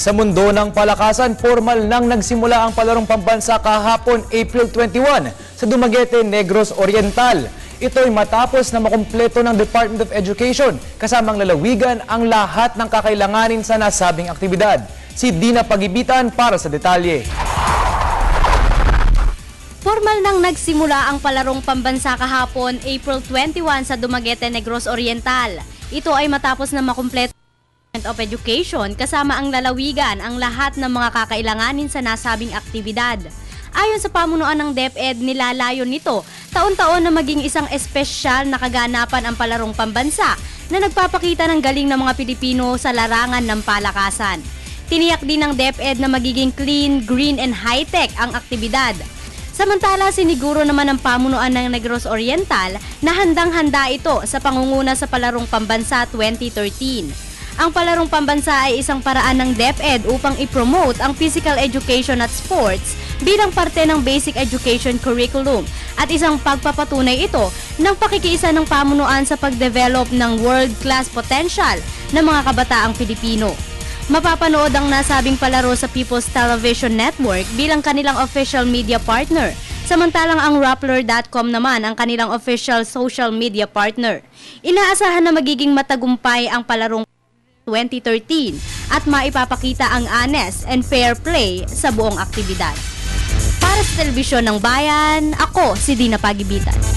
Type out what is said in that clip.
Sa mundo ng palakasan, formal nang nagsimula ang palarong pambansa kahapon April 21 sa Dumaguete, Negros Oriental. Ito ay matapos na makumpleto ng Department of Education kasamang lalawigan ang lahat ng kakailanganin sa nasabing aktibidad. Si Dina Pagibitan para sa detalye. Formal nang nagsimula ang palarong pambansa kahapon April 21 sa Dumaguete, Negros Oriental. Ito ay matapos na makumpleto of Education kasama ang lalawigan ang lahat ng mga kakailanganin sa nasabing aktibidad. Ayon sa pamunuan ng DepEd, nilalayon nito taon-taon na maging isang espesyal na kaganapan ang palarong pambansa na nagpapakita ng galing ng mga Pilipino sa larangan ng palakasan. Tiniyak din ng DepEd na magiging clean, green and high-tech ang aktibidad. Samantala, siniguro naman ng pamunuan ng Negros Oriental na handang-handa ito sa pangunguna sa Palarong Pambansa 2013. Ang Palarong Pambansa ay isang paraan ng DepEd upang i-promote ang physical education at sports bilang parte ng basic education curriculum at isang pagpapatunay ito ng pakikiisa ng pamunuan sa pag-develop ng world-class potential ng mga kabataang Pilipino. Mapapanood ang nasabing palaro sa People's Television Network bilang kanilang official media partner. Samantalang ang Rappler.com naman ang kanilang official social media partner. Inaasahan na magiging matagumpay ang palarong 2013 at maipapakita ang honest and fair play sa buong aktibidad. Para sa Telebisyon ng Bayan, ako si Dina Pagibitan.